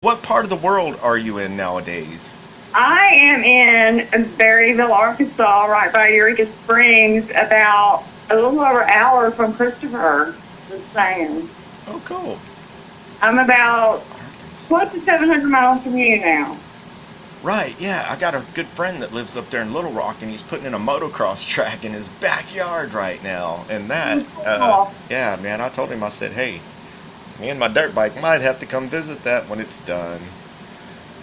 What part of the world are you in nowadays? I am in Berryville, Arkansas, right by Eureka Springs, about a little over an hour from Christopher was saying. Oh, cool. I'm about Arkansas. close to 700 miles from you now. Right, yeah. I got a good friend that lives up there in Little Rock, and he's putting in a motocross track in his backyard right now. And that, Cool. yeah, man, I told him, I said, hey, me and my dirt bike might have to come visit that when it's done.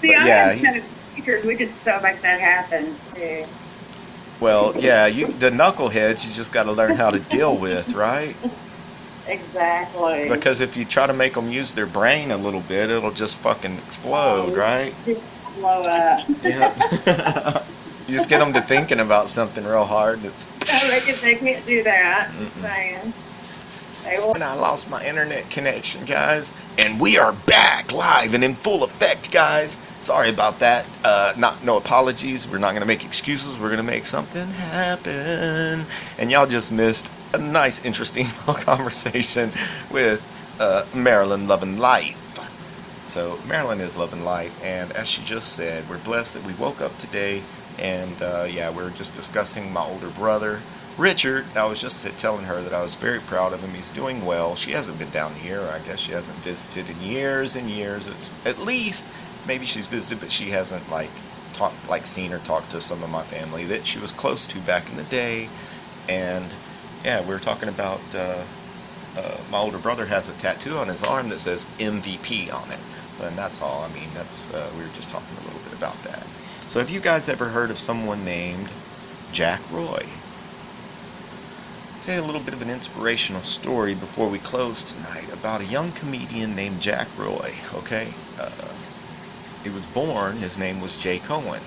See, But I yeah, have kind of features. We could so make that happen, too. well, yeah, the knuckleheads you just got to learn how to deal with, right? Exactly. Because if you try to make them use their brain a little bit, it'll just fucking explode, right? Just blow up. Yeah. You just get them to thinking about something real hard. They can't do that. Just saying. They will. And I lost my internet connection, guys. And we are back live and in full effect, guys. Sorry about that. No apologies. We're not going to make excuses. We're going to make something happen. And y'all just missed a nice, interesting little conversation with Marilyn loving life. So Marilyn is loving life. And as she just said, we're blessed that we woke up today. And yeah, we were just discussing my older brother, Richard. I was just telling her that I was very proud of him. He's doing well. She hasn't been down here. I guess she hasn't visited in years and years. It's at least maybe she's visited, but she hasn't seen or talked to some of my family that she was close to back in the day. And yeah, we were talking about my older brother has a tattoo on his arm that says MVP on it, and that's all. I mean, that's we were just talking a little bit about that. So have you guys ever heard of someone named Jack Roy? Tell you a little bit of an inspirational story before we close tonight about a young comedian named Jack Roy. Okay, he was born. His name was Jay Cohen.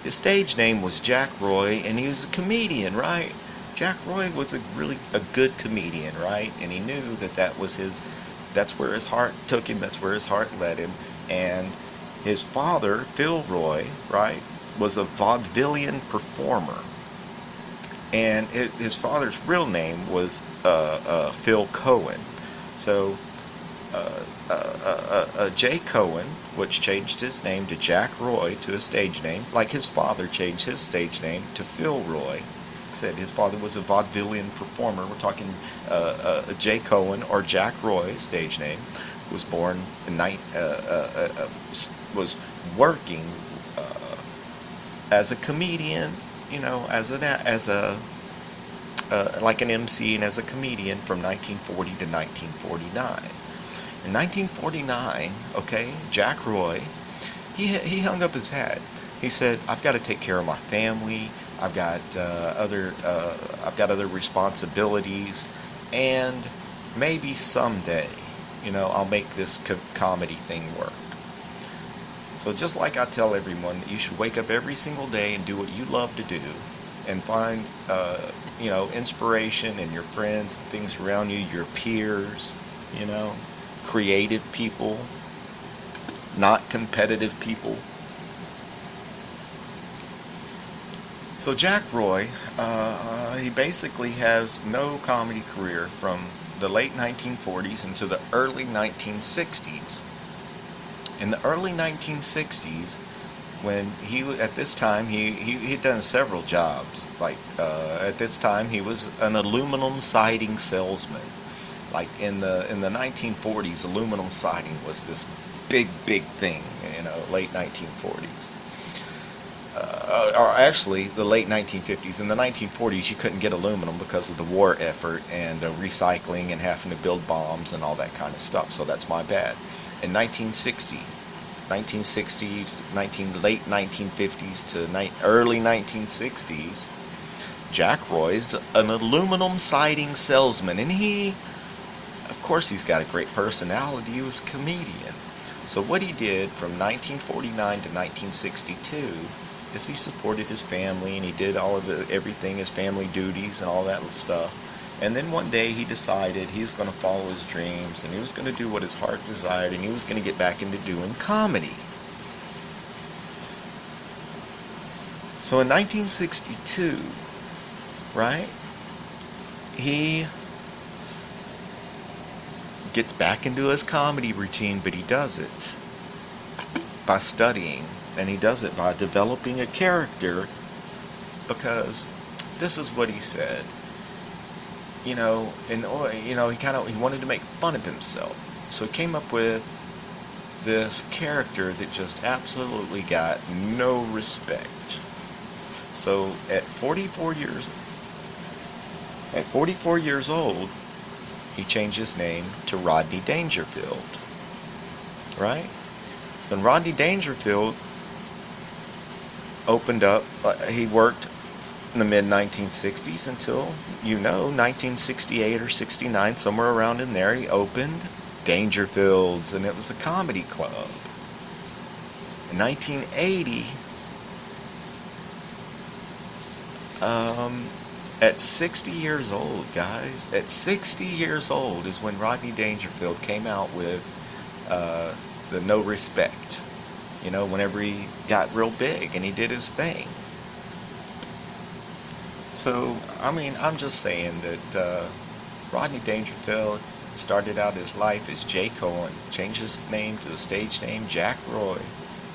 His stage name was Jack Roy, and he was a comedian, right? Jack Roy was a good comedian, right? And he knew that that's where his heart took him. That's where his heart led him. And his father, Phil Roy, right, was a vaudevillian performer. And his father's real name was Phil Cohen. So Jay Cohen, which changed his name to Jack Roy to a stage name, like his father changed his stage name to Phil Roy. Like I said, his father was a vaudevillian performer. We're talking Jay Cohen or Jack Roy, stage name, was born in was working as a comedian, you know, as a like an MC and as a comedian from 1940 to 1949. In 1949, okay, Jack Roy, he hung up his hat. He said, "I've got to take care of my family. I've got other responsibilities, and maybe someday, you know, I'll make this comedy thing work." So just like I tell everyone that you should wake up every single day and do what you love to do, and find you know, inspiration in your friends and things around you, your peers, you know, creative people, not competitive people. So Jack Roy, he basically has no comedy career from the late 1940s into the early 1960s. In the early 1960s, when at this time he'd done several jobs. Like at this time he was an aluminum siding salesman. Like in the 1940s, aluminum siding was this big thing. You know, late 1940s. Or actually the late 1950s. In the 1940s, you couldn't get aluminum because of the war effort and recycling and having to build bombs and all that kind of stuff. So that's my bad. In 1960, late 1950s to early 1960s, Jack Roy's an aluminum siding salesman, and of course, he's got a great personality. He was a comedian. So what he did from 1949 to 1962 is he supported his family, and he did everything, his family duties and all that stuff. And then one day he decided he's going to follow his dreams, and he was going to do what his heart desired, and he was going to get back into doing comedy. So in 1962, right, he gets back into his comedy routine, but he does it by studying, and he does it by developing a character, because this is what he said. He wanted to make fun of himself, so he came up with this character that just absolutely got no respect. So at 44 years old, he changed his name to Rodney Dangerfield. Right? When Rodney Dangerfield opened up, he worked in the mid-1960s until, 1968 or 69, somewhere around in there, he opened Dangerfields, and it was a comedy club. In 1980, at 60 years old, guys, at 60 years old is when Rodney Dangerfield came out with the No Respect. Whenever he got real big and he did his thing. So, I'm just saying that Rodney Dangerfield started out his life as Jay Cohen, changed his name to a stage name, Jack Roy,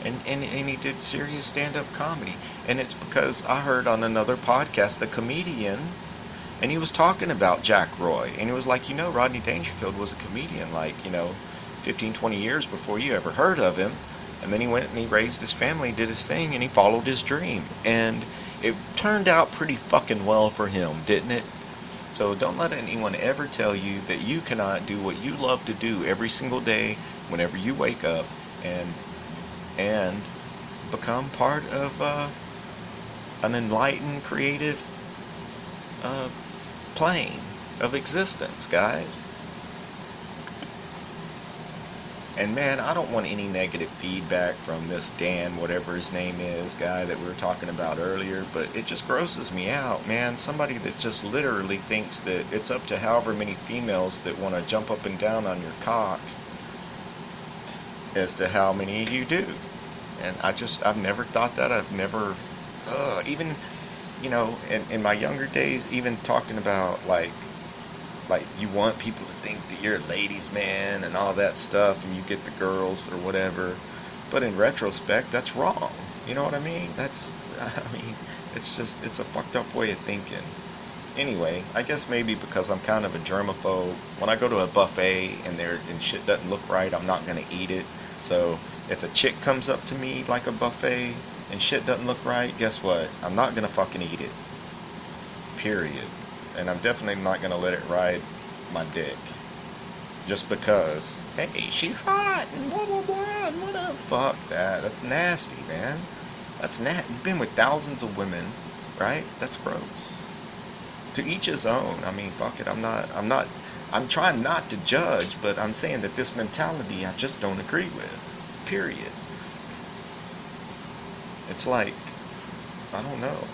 and he did serious stand-up comedy. And it's because I heard on another podcast a comedian, and he was talking about Jack Roy, and he was like, Rodney Dangerfield was a comedian, 15, 20 years before you ever heard of him. And then he went and he raised his family, did his thing, and he followed his dream. And it turned out pretty fucking well for him, didn't it? So don't let anyone ever tell you that you cannot do what you love to do every single day whenever you wake up and become part of an enlightened, creative plane of existence, guys. And man, I don't want any negative feedback from this Dan, whatever his name is, guy that we were talking about earlier, but it just grosses me out, man. Somebody that just literally thinks that it's up to however many females that want to jump up and down on your cock as to how many you do. And I've never thought that. I've never, even, in my younger days, even talking about like you want people to think that you're a ladies' man and all that stuff, and you get the girls or whatever. But in retrospect, that's wrong. You know what I mean? It's a fucked up way of thinking. Anyway, I guess maybe because I'm kind of a germaphobe, when I go to a buffet and shit doesn't look right, I'm not gonna eat it. So if a chick comes up to me like a buffet and shit doesn't look right, guess what? I'm not gonna fucking eat it. Period. And I'm definitely not going to let it ride my dick. Just because, hey, she's hot, and blah, blah, blah, and whatever. Fuck that. That's nasty, man. That's nasty. You've been with thousands of women, right? That's gross. To each his own. Fuck it. I'm trying not to judge, but I'm saying that this mentality I just don't agree with. Period. It's like, I don't know.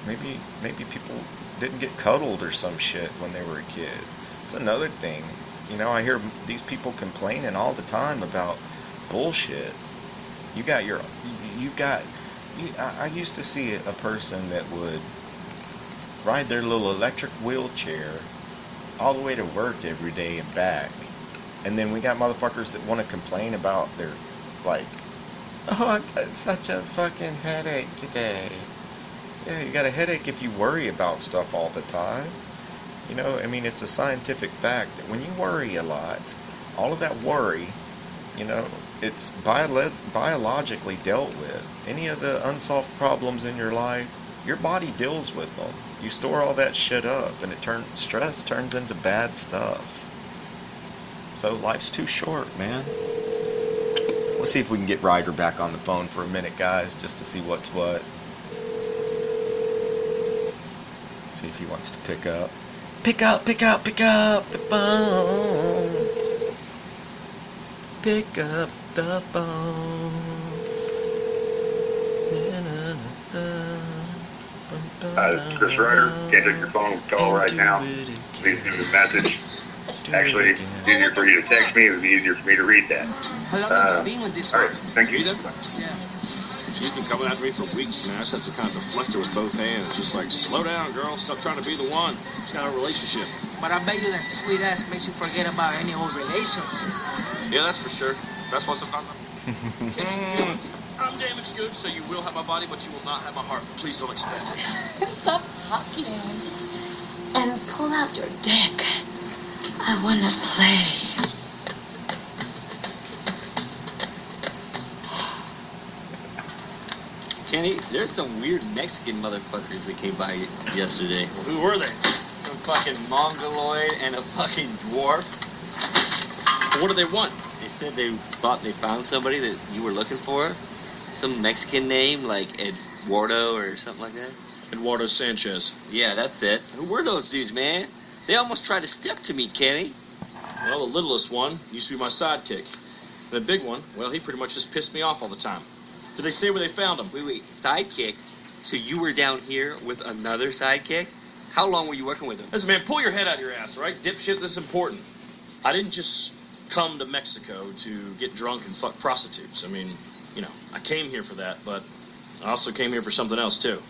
Maybe people didn't get cuddled or some shit when they were a kid. It's another thing. I hear these people complaining all the time about bullshit. I used to see a person that would ride their little electric wheelchair all the way to work every day and back. And then we got motherfuckers that want to complain about their, I got such a fucking headache today. Yeah, you got a headache if you worry about stuff all the time. It's a scientific fact that when you worry a lot, all of that worry, it's biologically dealt with. Any of the unsolved problems in your life, your body deals with them. You store all that shit up, and stress turns into bad stuff. So life's too short, man. Let's see if we can get Ryder back on the phone for a minute, guys, just to see what's what. See if he wants to pick up. Pick up the phone. Pick up the phone. Chris Ryder, can't take your phone call right now. Please leave a message. Actually, it's easier for you to text me. It would be easier for me to read that. All right, thank you. Yeah. She's been coming after me for weeks, man. I just have to kind of deflect her with both hands. Just like, slow down, girl. Stop trying to be the one. It's not a relationship. But I bet you that sweet ass makes you forget about any old relationship. Yeah, that's for sure. That's what's sometimes. I'm damaged goods, so you will have my body, but you will not have my heart. Please don't expect it. Stop talking. And pull out your dick. I want to play. Kenny, there's some weird Mexican motherfuckers that came by yesterday. Well, who were they? Some fucking mongoloid and a fucking dwarf. What do they want? They said they thought they found somebody that you were looking for. Some Mexican name like Eduardo or something like that. Eduardo Sanchez. Yeah, that's it. Who were those dudes, man? They almost tried to step to me, Kenny. Well, the littlest one used to be my sidekick. And the big one, well, he pretty much just pissed me off all the time. Did they say where they found him? Wait, sidekick? So you were down here with another sidekick? How long were you working with him? Listen, man, pull your head out of your ass, all right? Dipshit, this is important. I didn't just come to Mexico to get drunk and fuck prostitutes. I mean, you know, I came here for that, but I also came here for something else, too.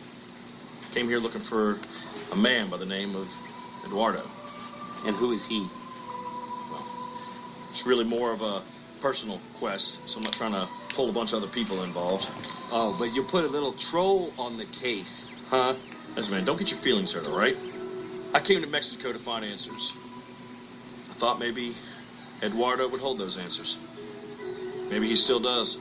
Came here looking for a man by the name of Eduardo. And who is he? Well, it's really more of a personal quest, so I'm not trying to pull a bunch of other people involved. Oh, but you put a little troll on the case, huh? Listen, man, don't get your feelings hurt, all right? I came to Mexico to find answers. I thought maybe Eduardo would hold those answers. Maybe he still does.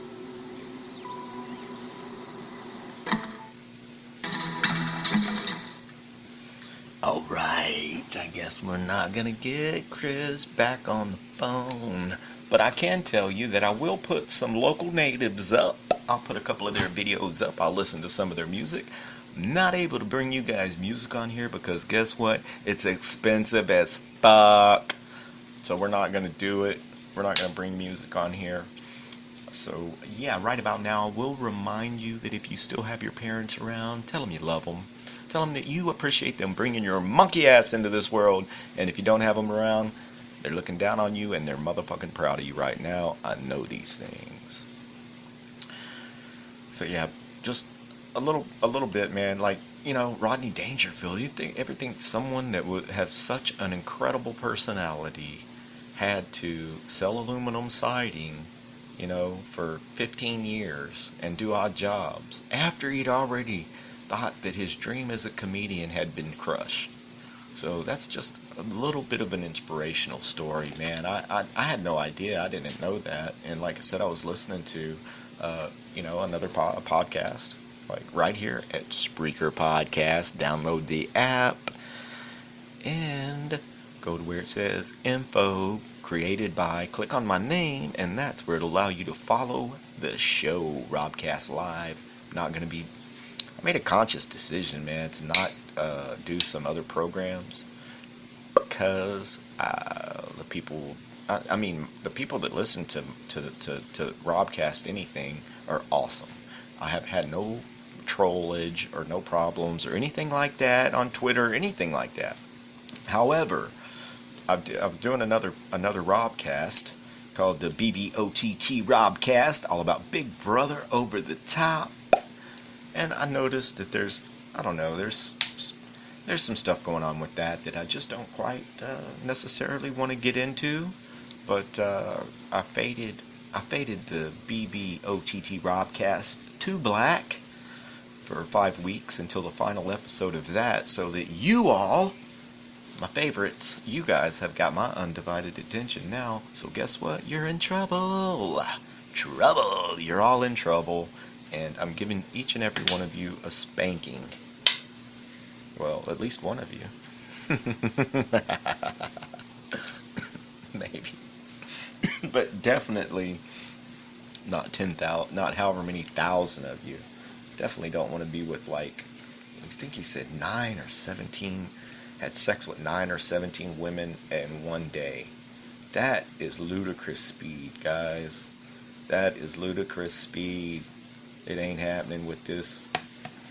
Alright, I guess we're not gonna get Chris back on the phone. But I can tell you that I will put some local natives up. I'll put a couple of their videos up. I'll listen to some of their music. Not able to bring you guys music on here because guess what? It's expensive as fuck. So we're not gonna do it. We're not gonna bring music on here. So yeah, right about now, we'll remind you that if you still have your parents around, tell them you love them. Tell them that you appreciate them bringing your monkey ass into this world. And if you don't have them around, they're looking down on you and they're motherfucking proud of you right now. I know these things. So yeah, just a little bit, man. Like, you know, Rodney Dangerfield. You think everything someone that would have such an incredible personality had to sell aluminum siding, you know, for 15 years and do odd jobs after he'd already thought that his dream as a comedian had been crushed. So that's just a little bit of an inspirational story, man. I had no idea. I didn't know that. And like I said, I was listening to, you know, another podcast, like right here at Spreaker Podcast. Download the app and go to where it says info created by. Click on my name, and that's where it'll allow you to follow the show, Robcast Live. Not going to be... I made a conscious decision, man, to not do some other programs because the people, I mean, the people that listen to Robcast anything are awesome. I have had no trollage or no problems or anything like that on Twitter, anything like that. However, I'm doing another Robcast called the BBOTT Robcast, all about Big Brother over the top. And I noticed that there's some stuff going on with that I just don't quite necessarily want to get into. But I faded the BBOTT Robcast to black for 5 weeks until the final episode of that, so that you all, my favorites, you guys have got my undivided attention now. So guess what? You're in trouble. Trouble. You're all in trouble. And I'm giving each and every one of you a spanking. Well, at least one of you. Maybe. But definitely not 10,000, not however many thousand of you. Definitely don't want to be with, like, I think he said 9 or 17, had sex with 9 or 17 women in one day. That is ludicrous speed, guys. That is ludicrous speed. It ain't happening with this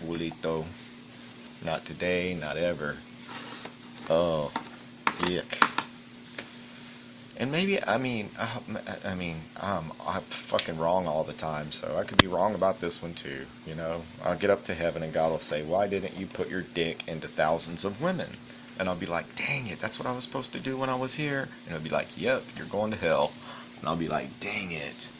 Julito. Not today, not ever. Oh, yuck. And maybe, I'm fucking wrong all the time, so I could be wrong about this one too, you know. I'll get up to heaven and God will say, why didn't you put your dick into thousands of women? And I'll be like, dang it, that's what I was supposed to do when I was here. And it'll be like, yep, you're going to hell. And I'll be like, dang it.